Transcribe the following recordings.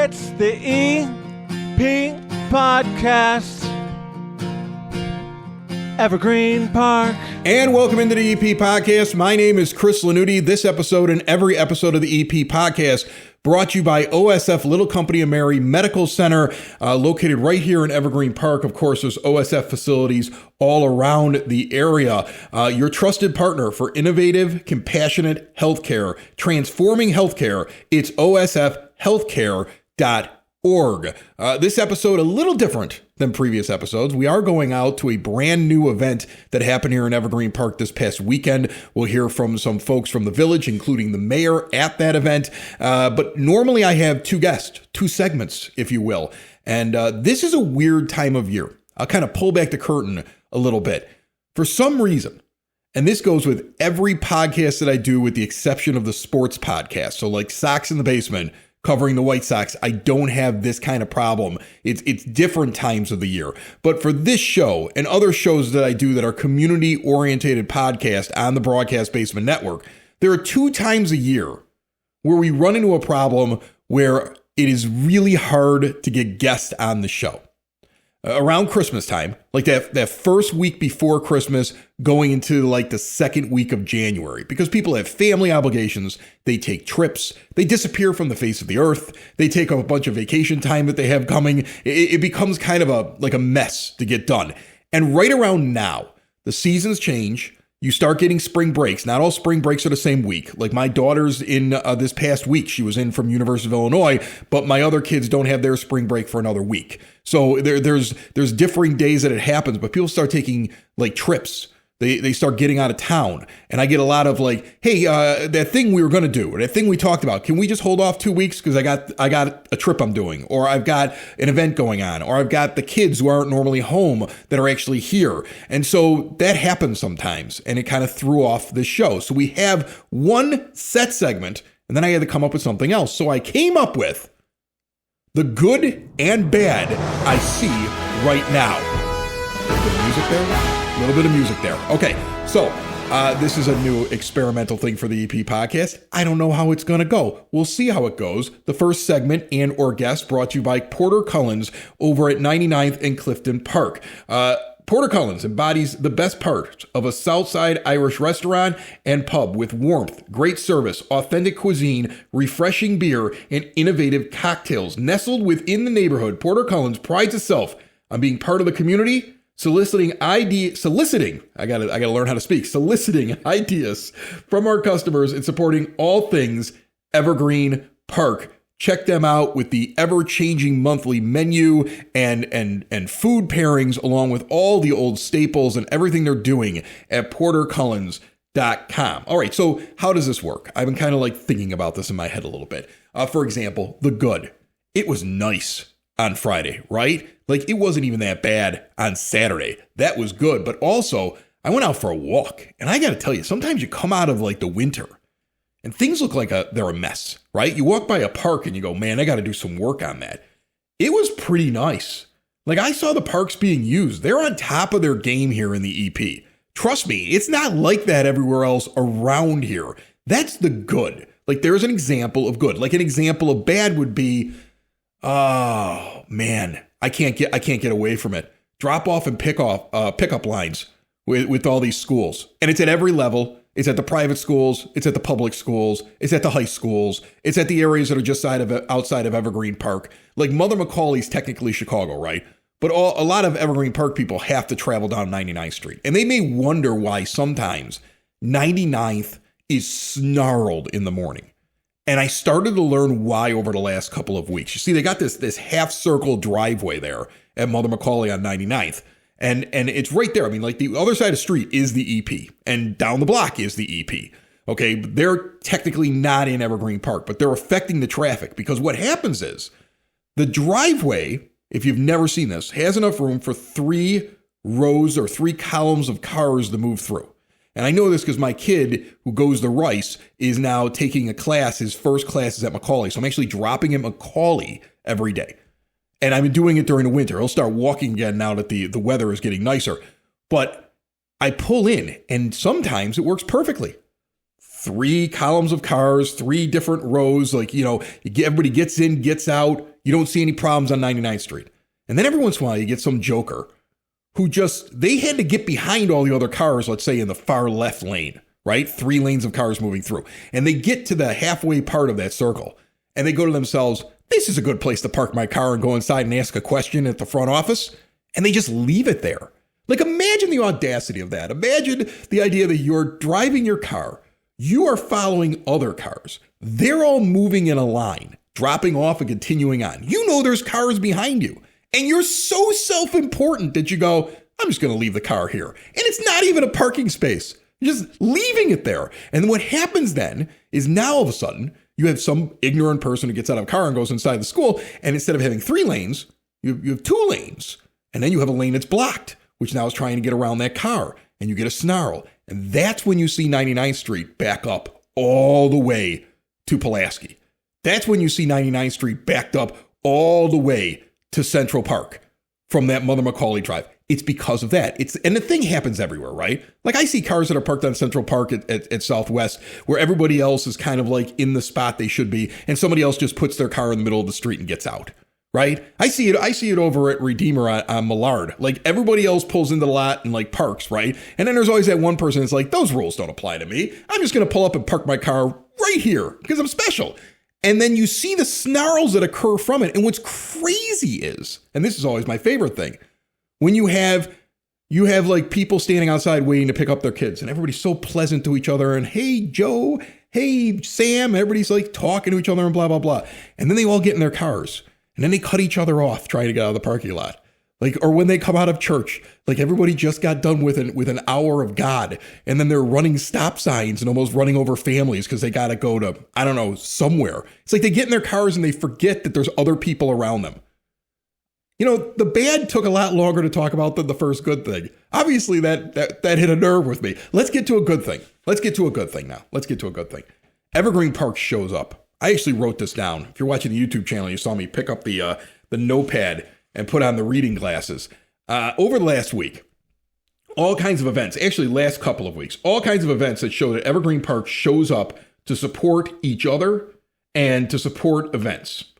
It's the EP Podcast. Evergreen Park. And welcome into the EP Podcast. My name is Chris Lanuti. This episode and every episode of the EP Podcast brought to you by OSF Little Company of Mary Medical Center, located right here in Evergreen Park. Of course, there's OSF facilities all around the area. Your trusted partner for innovative, compassionate healthcare, transforming healthcare. It's osfhealthcare.org. This episode a little different than previous episodes. We are going out to a brand new event that happened here in Evergreen Park this past weekend. We'll hear from some folks from the village, including the mayor at that event. But normally I have two guests, two segments, if you will. And this is a weird time of year. I'll kind of pull back the curtain a little bit. For some reason, and this goes with every podcast that I do with the exception of the sports podcast. So like Sox in the Basement, covering the White Sox, I don't have this kind of problem. It's different times of the year. But for this show and other shows that I do that are community-oriented podcasts on the Broadcast Basement Network, there are two times a year where we run into a problem where it is really hard to get guests on the show. Around Christmas time, like that first week before Christmas, going into like the second week of January, because people have family obligations, they take trips, they disappear from the face of the earth, they take a bunch of vacation time that they have coming. It becomes kind of a mess to get done. And right around now, the seasons change. You start getting spring breaks. Not all spring breaks are the same week. Like my daughter's in this past week. She was in from University of Illinois, but my other kids don't have their spring break for another week. So there's differing days that it happens, but people start taking like trips. They start getting out of town. And I get a lot of like, hey, that thing we were going to do, or that thing we talked about, can we just hold off 2 weeks? Because I got a trip I'm doing, or I've got an event going on, or I've got the kids who aren't normally home that are actually here. And so that happens sometimes, and it kind of threw off the show. So we have one set segment, and then I had to come up with something else. So I came up with the good and bad I see right now. A little bit of music there. A little bit of music there. Okay, so this is a new experimental thing for the EP Podcast. I don't know how it's going to go. We'll see how it goes. The first segment and or guest brought to you by Porter Cullen's over at 99th and Clifton Park. Porter Cullen's embodies the best part of a Southside Irish restaurant and pub with warmth, great service, authentic cuisine, refreshing beer, and innovative cocktails. Nestled within the neighborhood, Porter Cullen's prides itself on being part of the community, soliciting ideas from our customers and supporting all things Evergreen Park. Check them out with the ever-changing monthly menu and food pairings, along with all the old staples and everything they're doing at portercullens.com. All right, so how does this work? I've been kind of like thinking about this in my head a little bit. For example, the good. It was nice on Friday, right? Like it wasn't even that bad on Saturday. That was good. But also I went out for a walk, and I got to tell you, sometimes you come out of like the winter and things look like they're a mess, right? You walk by a park and you go, man, I got to do some work on that. It was pretty nice. Like I saw the parks being used. They're on top of their game here in the EP. Trust me, it's not like that everywhere else around here. That's the good. Like there's an example of good. Like an example of bad would be, oh man, I can't get away from it. Drop off and pickup lines with all these schools. And it's at every level. It's at the private schools. It's at the public schools. It's at the high schools. It's at the areas that are just outside of Evergreen Park. Like Mother McCauley's technically Chicago, right? But a lot of Evergreen Park people have to travel down 99th Street. And they may wonder why sometimes 99th is snarled in the morning. And I started to learn why over the last couple of weeks. You see, they got this half circle driveway there at Mother McCauley on 99th. And it's right there. I mean, like the other side of the street is the EP, and down the block is the EP. Okay, they're technically not in Evergreen Park, but they're affecting the traffic because what happens is the driveway, if you've never seen this, has enough room for 3 rows or 3 columns of cars to move through. And I know this because my kid who goes to Rice is now taking a class. His first class is at McCauley. So I'm actually dropping him at McCauley every day. And I've been doing it during the winter. He'll start walking again now that the weather is getting nicer. But I pull in, and sometimes it works perfectly. 3 columns of cars, 3 different rows. Like, everybody gets in, gets out. You don't see any problems on 99th Street. And then every once in a while, you get some joker who they had to get behind all the other cars, let's say in the far left lane, right? 3 lanes of cars moving through. And they get to the halfway part of that circle. And they go to themselves, this is a good place to park my car and go inside and ask a question at the front office. And they just leave it there. Like, imagine the audacity of that. Imagine the idea that you're driving your car. You are following other cars. They're all moving in a line, dropping off and continuing on. You know there's cars behind you. And you're so self-important that you go, I'm just going to leave the car here. And it's not even a parking space. You're just leaving it there. And what happens then is now all of a sudden, you have some ignorant person who gets out of a car and goes inside the school. And instead of having 3 lanes, you have 2 lanes. And then you have a lane that's blocked, which now is trying to get around that car. And you get a snarl. And that's when you see 99th Street back up all the way to Pulaski. That's when you see 99th Street backed up all the way to Central Park from that Mother Macaulay Drive. It's because of that. And the thing happens everywhere, right? Like, I see cars that are parked on Central Park at Southwest where everybody else is kind of like in the spot they should be. And somebody else just puts their car in the middle of the street and gets out. Right? I see it over at Redeemer on Millard. Like, everybody else pulls into the lot and like parks, right? And then there's always that one person that's like, those rules don't apply to me. I'm just going to pull up and park my car right here because I'm special. And then you see the snarls that occur from it. And what's crazy is, and this is always my favorite thing, when you have like people standing outside waiting to pick up their kids and everybody's so pleasant to each other and, hey, Joe, hey, Sam, everybody's like talking to each other and blah, blah, blah. And then they all get in their cars. And then they cut each other off trying to get out of the parking lot. Like, or when they come out of church, like everybody just got done with an hour of God. And then they're running stop signs and almost running over families because they got to go to, I don't know, somewhere. It's like they get in their cars and they forget that there's other people around them. The bad took a lot longer to talk about than the first good thing. Obviously, that hit a nerve with me. Let's get to a good thing. Let's get to a good thing now. Let's get to a good thing. Evergreen Park shows up. I actually wrote this down. If you're watching the YouTube channel, you saw me pick up the notepad and put on the reading glasses. Over the last week, all kinds of events, actually last couple of weeks, all kinds of events that show that Evergreen Park shows up to support each other and to support events.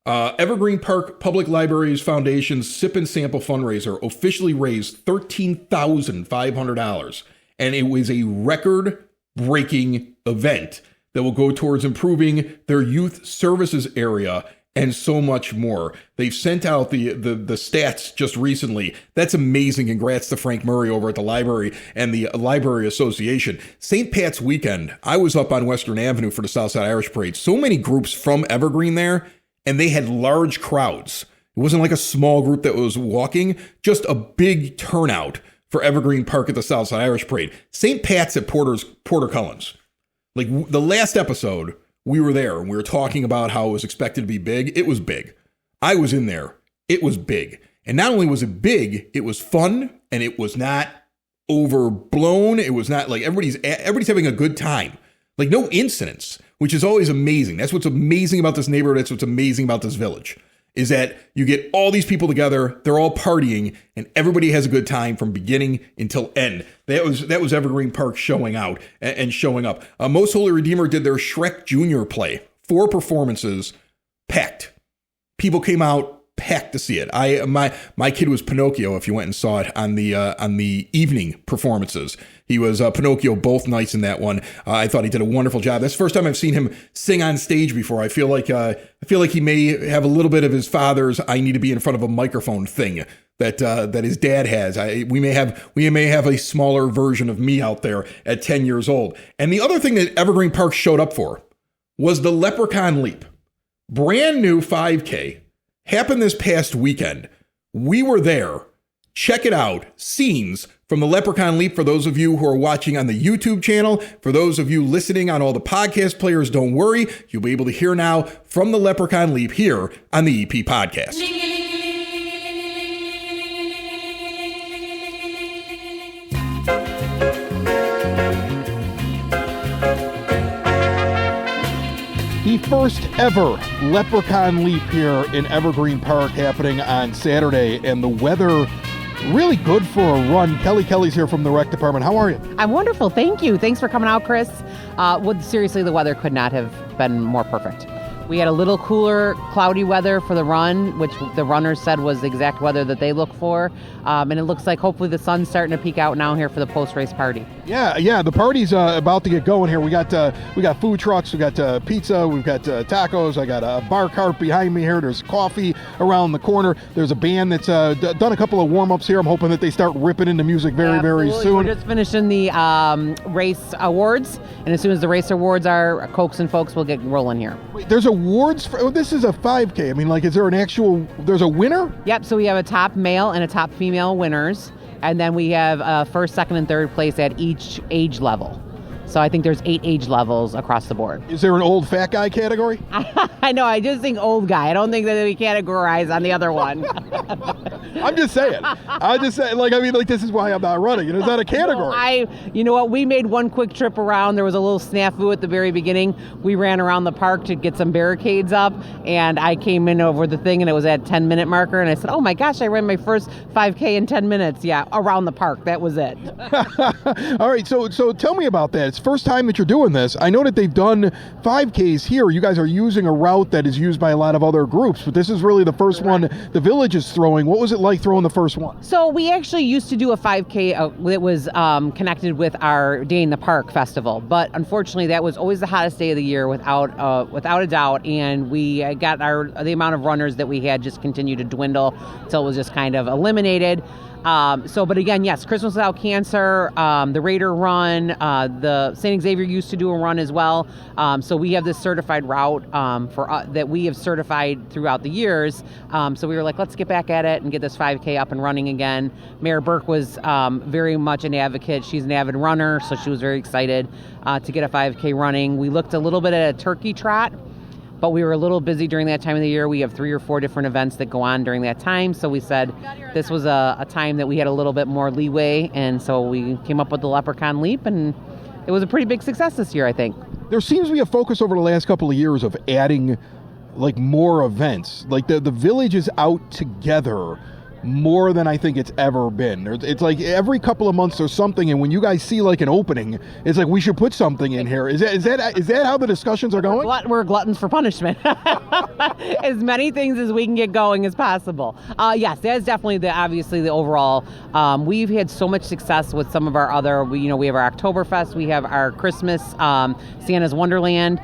Evergreen Park Public Libraries Foundation's Sip and Sample fundraiser officially raised $13,500. And it was a record-breaking event that will go towards improving their youth services area and so much more. They've sent out the stats just recently. That's amazing. Congrats to Frank Murray over at the library and the Library Association. St. Pat's weekend, I was up on Western Avenue for the Southside Irish Parade. So many groups from Evergreen there, and they had large crowds. It wasn't like a small group that was walking, just a big turnout for Evergreen Park at the Southside Irish Parade. St. Pat's at Porter Cullen's. Like, the last episode, we were there and we were talking about how it was expected to be big. It was big. I was in there. It was big. And not only was it big, it was fun and it was not overblown. It was not like everybody's having a good time. Like, no incidents, which is always amazing. That's what's amazing about this neighborhood. That's what's amazing about this village. Is that you get all these people together, they're all partying, and everybody has a good time from beginning until end. That was Evergreen Park showing out and showing up. Most Holy Redeemer did their Shrek Jr. play. 4 performances, packed. People came out packed to see it. My kid was Pinocchio. If you went and saw it on the evening performances, he was Pinocchio both nights in that one. I thought he did a wonderful job. That's the first time I've seen him sing on stage before. I feel like he may have a little bit of his father's "I need to be in front of a microphone" thing that his dad has. We may have a smaller version of me out there at 10 years old. And the other thing that Evergreen Park showed up for was the Leprechaun Leap, brand new 5K. Happened this past weekend. We were there. Check it out. Scenes from the Leprechaun Leap for those of you who are watching on the YouTube channel. For those of you listening on all the podcast players, don't worry. You'll be able to hear now from the Leprechaun Leap here on the EP Podcast. The first ever Leprechaun Leap here in Evergreen Park happening on Saturday, and the weather really good for a run. Kelly's here from the rec department. How are you? I'm wonderful. Thank you. Thanks for coming out, Chris. Seriously, the weather could not have been more perfect. We had a little cooler, cloudy weather for the run, which the runners said was the exact weather that they look for. And it looks like hopefully the sun's starting to peek out now here for the post-race party. Yeah, the party's about to get going here. We got food trucks, we got pizza, we've got tacos. I got a bar cart behind me here. There's coffee around the corner. There's a band that's done a couple of warm-ups here. I'm hoping that they start ripping into music very soon. We're just finishing the race awards, and as soon as the race awards are, Cokes and folks will get rolling here. Wait, there's awards for this is a 5K. I mean, like, is there there's a winner? Yep, so we have a top male and a top female winners, and then we have first, second, and third place at each age level. So I think there's 8 age levels across the board. Is there an old fat guy category? I know, I just think old guy. I don't think that we categorize on the other one. I'm just saying. This is why I'm not running. It's not a category. You know what? We made one quick trip around. There was a little snafu at the very beginning. We ran around the park to get some barricades up, and I came in over the thing, and it was at 10-minute marker, and I said, oh my gosh, I ran my first 5K in 10 minutes. Yeah, around the park. That was it. All right, so tell me about that. It's first time that you're doing this. I know that they've done 5Ks here. You guys are using a route that is used by a lot of other groups, but this is really the first one the village is throwing. What was it like throwing the first one? So we actually used to do a 5K that was connected with our Day in the Park festival, but unfortunately that was always the hottest day of the year without a doubt, and we got the amount of runners that we had just continued to dwindle until it was just kind of eliminated. But again, yes, Christmas Without Cancer, the Raider Run, the St. Xavier used to do a run as well. So we have this certified route that we have certified throughout the years. So we were like, let's get back at it and get this 5K up and running again. Mayor Burke was very much an advocate. She's an avid runner, so she was very excited to get a 5K running. We looked a little bit at a turkey trot, but we were a little busy during that time of the year. We have 3 or 4 different events that go on during that time. So we said this was a time that we had a little bit more leeway. And so we came up with the Leprechaun Leap, and it was a pretty big success this year, I think. There seems to be a focus over the last couple of years of adding more events. Like the village is out together more than I think it's ever been. It's like every couple of months there's something, and when you guys see like an opening, it's like we should put something in here. Is that how the discussions are going? We're gluttons for punishment. As many things as we can get going as possible. Yes, that is definitely obviously the overall. We've had so much success with some of our other. We have our Oktoberfest, we have our Christmas, Santa's Wonderland,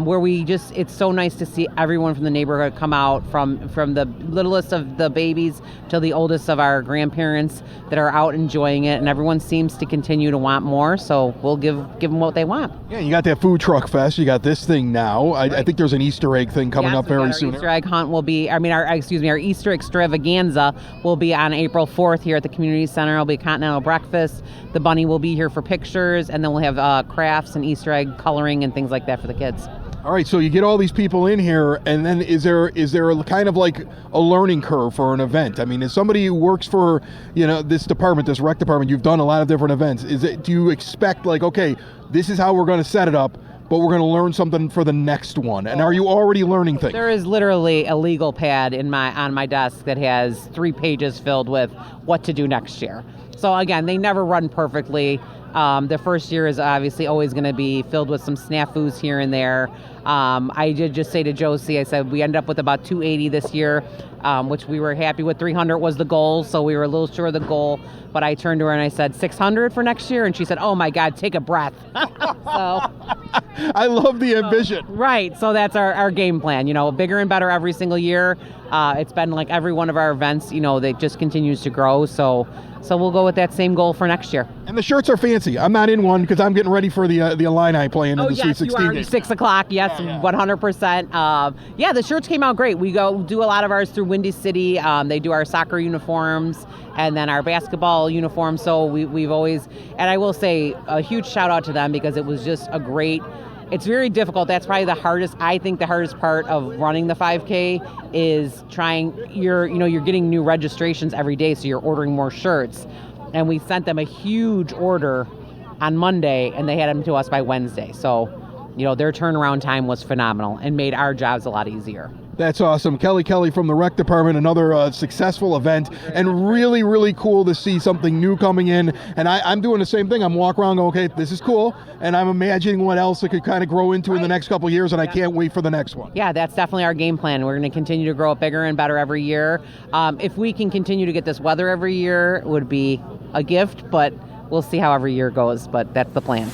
where it's so nice to see everyone from the neighborhood come out, from the littlest of the babies to the oldest of our grandparents that are out enjoying it, and everyone seems to continue to want more, so we'll give them what they want. Yeah, you got that food truck fest, you got this thing now. I think there's an Easter egg thing coming up very soon. Our Easter egg hunt will be, our Easter extravaganza will be on April 4th here at the community center. It'll be a continental breakfast. The bunny will be here for pictures, and then we'll have crafts and Easter egg coloring and things like that for the kids. All right, so you get all these people in here, and then is there a kind of like a learning curve for an event? I mean, as somebody who works for, this department, this rec department, you've done a lot of different events. Do you expect like, okay, this is how we're going to set it up, but we're going to learn something for the next one? And are you already learning things? There is literally a legal pad on my desk that has 3 pages filled with what to do next year. So again, they never run perfectly. The first year is obviously always going to be filled with some snafus here and there. I did just say to Josie, I said we ended up with about 280 this year, which we were happy with. 300 was the goal, so we were a little short of the goal. But I turned to her and I said 600 for next year, and she said, "Oh my God, take a breath." So I love the ambition. Right, so that's our game plan. Bigger and better every single year. It's been like every one of our events, that just continues to grow. So we'll go with that same goal for next year. And the shirts are fancy. I'm not in one because I'm getting ready for the Illini playing in the Sweet 16 game. 6 o'clock, yes, yeah. 100%. The shirts came out great. We go do a lot of ours through Windy City. They do our soccer uniforms and then our basketball uniforms. So we've always, and I will say a huge shout out to them because it was just a great. It's very difficult. That's probably the hardest part of running the 5K is you're getting new registrations every day, so you're ordering more shirts. And we sent them a huge order on Monday, and they had them to us by Wednesday. So, their turnaround time was phenomenal and made our jobs a lot easier. That's awesome. Kelly from the rec department, another successful event, and really, really cool to see something new coming in. And I'm doing the same thing. I'm walking around going, okay, this is cool, and I'm imagining what else it could kind of grow into in the next couple of years, and I can't wait for the next one. Yeah, that's definitely our game plan. We're going to continue to grow it bigger and better every year. If we can continue to get this weather every year, it would be a gift, but we'll see how every year goes, but that's the plan.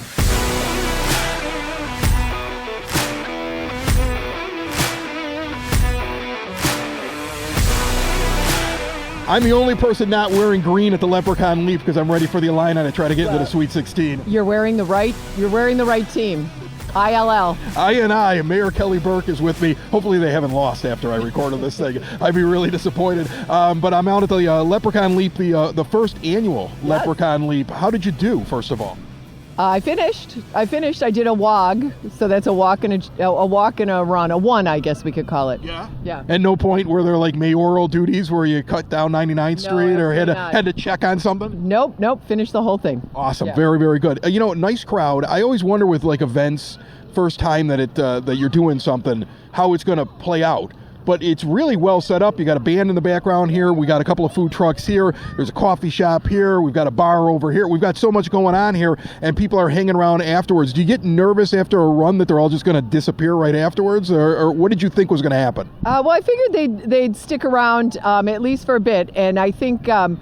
I'm the only person not wearing green at the Leprechaun Leap because I'm ready for the Illini to try to get into the Sweet 16. You're wearing the right team. ILL. I, Mayor Kelly Burke is with me. Hopefully they haven't lost after I recorded this thing. I'd be really disappointed. But I'm out at the Leprechaun Leap, the first annual Leprechaun Leap. How did you do, first of all? I finished. I did a WOG, so that's a walk and a run. A one, I guess we could call it. Yeah. At no point were there like mayoral duties where you cut down 99th Street or had to check on something? Nope. Finished the whole thing. Awesome. Yeah. Very, very good. Nice crowd. I always wonder with like events, first time that that you're doing something, how it's going to play out. But it's really well set up. You got a band in the background here. We got a couple of food trucks here. There's a coffee shop here. We've got a bar over here. We've got so much going on here, and people are hanging around afterwards. Do you get nervous after a run that they're all just going to disappear right afterwards, or what did you think was going to happen? Well, I figured they'd stick around at least for a bit, and I think a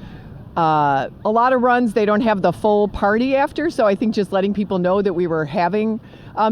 lot of runs they don't have the full party after, so I think just letting people know that we were having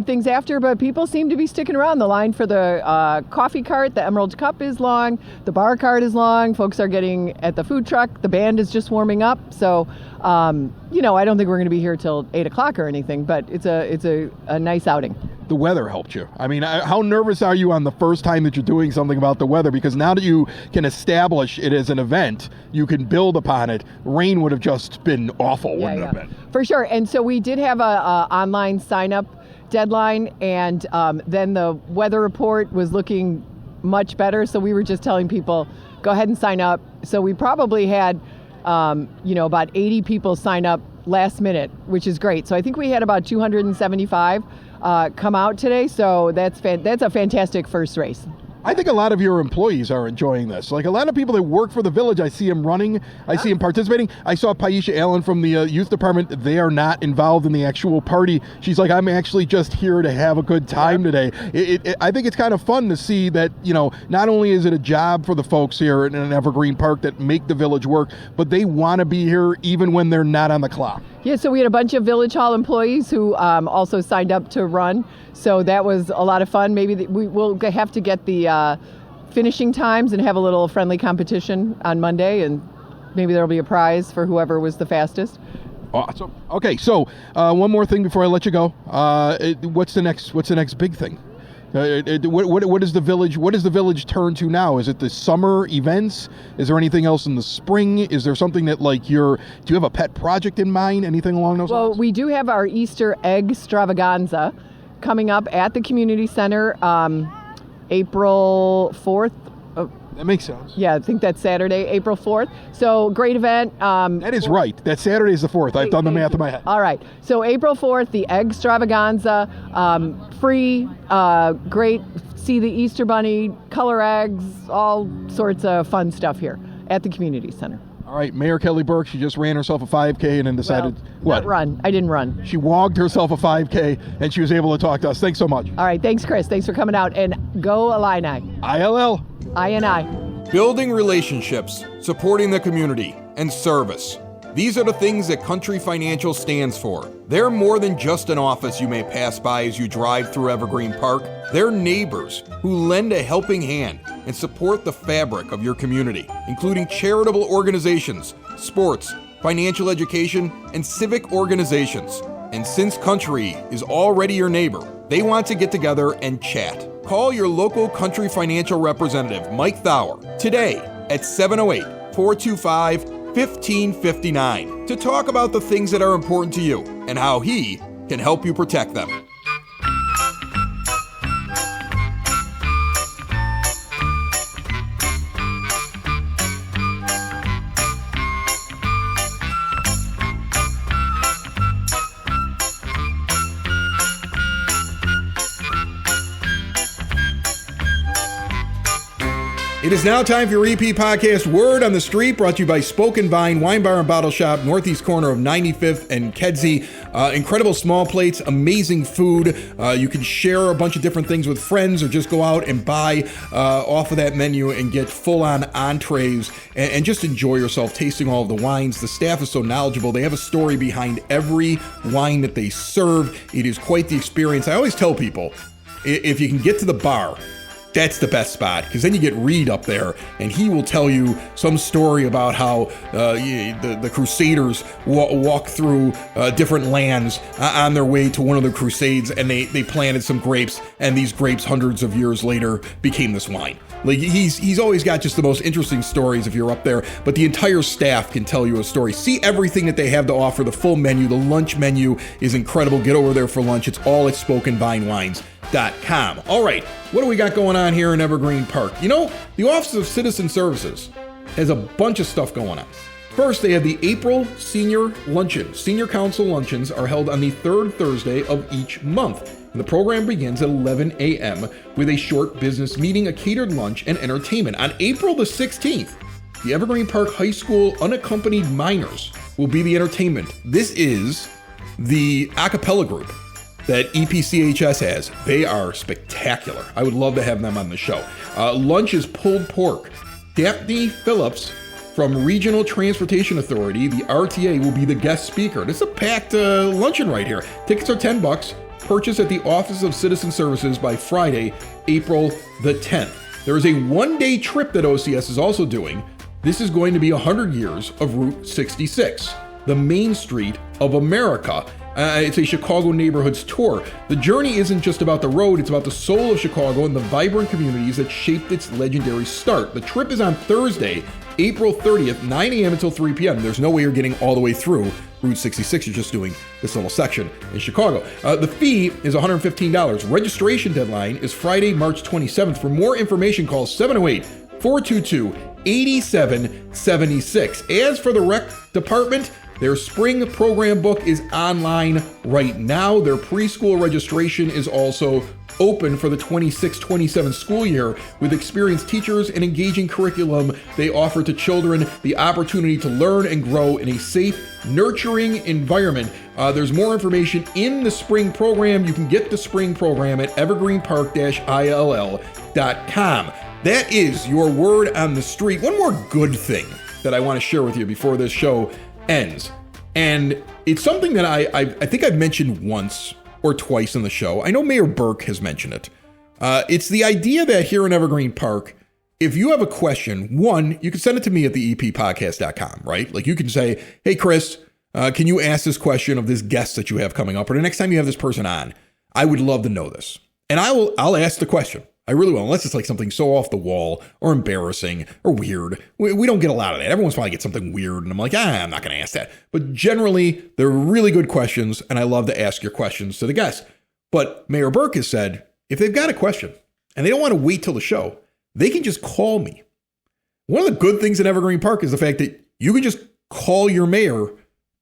things after, but people seem to be sticking around. The line for the coffee cart, the Emerald Cup is long, the bar cart is long, folks are getting at the food truck, the band is just warming up, so I don't think we're going to be here till 8 o'clock or anything, but it's a nice outing. The weather helped you. I mean, how nervous are you on the first time that you're doing something about the weather? Because now that you can establish it as an event, you can build upon it. Rain would have just been awful, wouldn't it have been? For sure. And so we did have a online sign-up deadline, and then the weather report was looking much better, so we were just telling people, go ahead and sign up. So we probably had, about 80 people sign up last minute, which is great. So I think we had about 275 come out today, so that's a fantastic first race. I think a lot of your employees are enjoying this. Like a lot of people that work for the village, I see them running, I see them participating. I saw Paisha Allen from the youth department. They are not involved in the actual party. She's like, I'm actually just here to have a good time today. I think it's kind of fun to see that, not only is it a job for the folks here in Evergreen Park that make the village work, but they want to be here even when they're not on the clock. Yeah, so we had a bunch of Village Hall employees who also signed up to run. So that was a lot of fun. Maybe we will have to get the finishing times and have a little friendly competition on Monday, and maybe there'll be a prize for whoever was the fastest. Awesome. Okay, so one more thing before I let you go. What's the next big thing? What does the village turn to now? Is it the summer events? Is there anything else in the spring? Is there something that do you have a pet project in mind? Anything along those lines? Well, we do have our Easter egg extravaganza coming up at the community center April 4th. That makes sense. Yeah, I think that's Saturday, April 4th. So great event. That is right. That Saturday is the 4th. I've done the math in my head. All right. So April 4th, the egg extravaganza, free, great. See the Easter Bunny, color eggs, all sorts of fun stuff here at the community center. All right, Mayor Kelly Burke, she just ran herself a 5K and then decided, Not run. I didn't run. She wogged herself a 5K and she was able to talk to us. Thanks so much. All right, thanks, Chris. Thanks for coming out. And go Illini. ILL. INI. Building relationships, supporting the community, and service. These are the things that Country Financial stands for. They're more than just an office you may pass by as you drive through Evergreen Park. They're neighbors who lend a helping hand and support the fabric of your community, including charitable organizations, sports, financial education, and civic organizations. And since Country is already your neighbor, they want to get together and chat. Call your local Country Financial representative, Mike Thauer, today at 708-425-1559 to talk about the things that are important to you and how he can help you protect them. It is now time for your EP podcast, Word on the Street, brought to you by Spoken Vine Wine Bar and Bottle Shop, northeast corner of 95th and Kedzie. Incredible small plates, amazing food. You can share a bunch of different things with friends or just go out and buy off of that menu and get full-on entrees and just enjoy yourself tasting all of the wines. The staff is so knowledgeable. They have a story behind every wine that they serve. It is quite the experience. I always tell people, if you can get to the bar, that's the best spot, because then you get Reed up there and he will tell you some story about how the Crusaders walk through different lands on their way to one of the Crusades, and they planted some grapes, and these grapes hundreds of years later became this wine. Like he's always got just the most interesting stories if you're up there, but the entire staff can tell you a story. See everything that they have to offer, the full menu. The lunch menu is incredible. Get over there for lunch. It's all at SpokenVineWines.com. All right, what do we got going on here in Evergreen Park? You know, the Office of Citizen Services has a bunch of stuff going on. First, they have the April Senior Luncheon. Senior Council luncheons are held on the third Thursday of each month. And the program begins at 11 a.m. with a short business meeting, a catered lunch, and entertainment. On April the 16th, the Evergreen Park High School Unaccompanied Minors will be the entertainment. This is the a cappella group that EPCHS has. They are spectacular. I would love to have them on the show. Lunch is pulled pork. Daphne Phillips from Regional Transportation Authority, the RTA, will be the guest speaker. This is a packed luncheon right here. Tickets are $10. Purchase at the Office of Citizen Services by Friday, April the 10th. There is a one-day trip that OCS is also doing. This is going to be 100 years of Route 66, the Main Street of America. It's a Chicago neighborhoods tour. The journey isn't just about the road, it's about the soul of Chicago and the vibrant communities that shaped its legendary start. The trip is on Thursday, April 30th, 9 a.m. until 3 p.m. There's no way you're getting all the way through Route 66. You're just doing this little section in Chicago. The fee is $115. Registration deadline is Friday, March 27th. For more information, call 708-422-8776. As for the rec department, their spring program book is online right now. Their preschool registration is also open for the 26-27 school year. With experienced teachers and engaging curriculum, they offer to children the opportunity to learn and grow in a safe, nurturing environment. There's more information in the spring program. You can get the spring program at evergreenpark-ill.com. That is your word on the street. One more good thing that I want to share with you before this show ends. And it's something that I think I've mentioned once or twice in the show. I know Mayor Burke has mentioned it. It's the idea that here in Evergreen Park, if you have a question, one, you can send it to me at the eppodcast.com, right? Like you can say, hey, Chris, can you ask this question of this guest that you have coming up? Or the next time you have this person on, I would love to know this. And I'll ask the question. I really will, unless it's like something so off the wall or embarrassing or weird. We don't get a lot of that. Everyone's probably get something weird, and I'm like, I'm not going to ask that. But generally, they're really good questions, and I love to ask your questions to the guests. But Mayor Burke has said, if they've got a question and they don't want to wait till the show, they can just call me. One of the good things in Evergreen Park is the fact that you can just call your mayor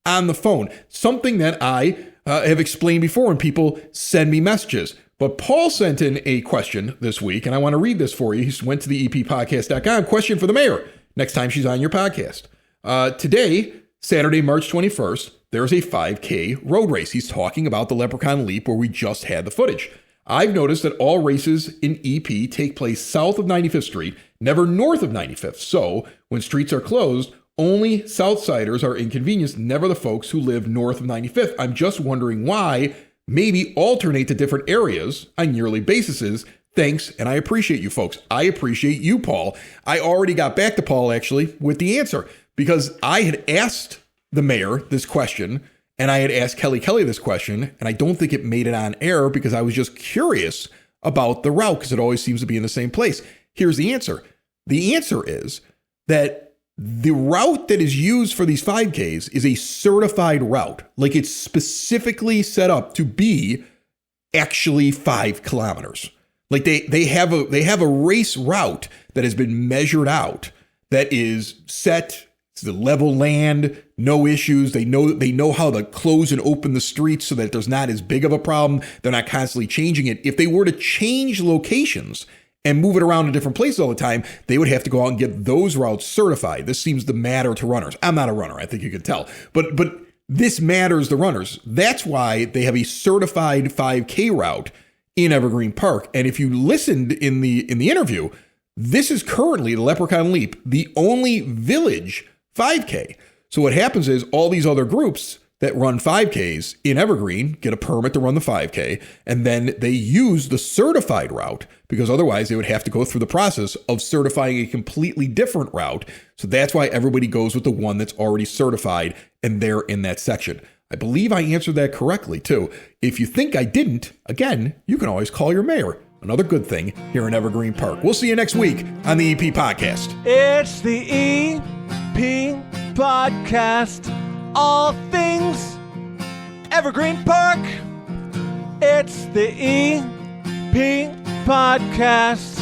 on the phone, something that I have explained before, and people send me messages. But Paul sent in a question this week, and I want to read this for you. He went to the eppodcast.com. Question for the mayor next time she's on your podcast. Today, Saturday, March 21st, there's a 5K road race. He's talking about the Leprechaun Leap where we just had the footage. I've noticed that all races in EP take place south of 95th Street, never north of 95th. So when streets are closed, only Southsiders are inconvenienced, never the folks who live north of 95th. I'm just wondering why. Maybe alternate to different areas on yearly basis. Thanks, and I appreciate you folks. I appreciate you, Paul. I already got back to Paul, actually, with the answer, because I had asked the mayor this question, and I had asked Kelly this question, and I don't think it made it on air because I was just curious about the route, because it always seems to be in the same place. Here's the answer. The answer is that the route that is used for these 5Ks is a certified route. Like it's specifically set up to be actually 5 kilometers. Like they have a race route that has been measured out, that is set. It's the level land, no issues. They know how to close and open the streets so that there's not as big of a problem. They're not constantly changing it. If they were to change locations and move it around to different places all the time, they would have to go out and get those routes certified. This seems to matter to runners. I'm not a runner, I think you could tell. But this matters to runners. That's why they have a certified 5K route in Evergreen Park. And if you listened in the interview, this is currently the Leprechaun Leap, the only village 5K. So what happens is all these other groups that run 5Ks in Evergreen get a permit to run the 5K, and then they use the certified route, because otherwise they would have to go through the process of certifying a completely different route. So that's why everybody goes with the one that's already certified, and they're in that section. I believe I answered that correctly, too. If you think I didn't, again, you can always call your mayor. Another good thing here in Evergreen Park. We'll see you next week on the EP Podcast. It's the EP Podcast. All things Evergreen Park. It's the EP Podcast.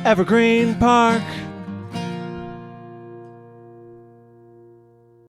Evergreen Park.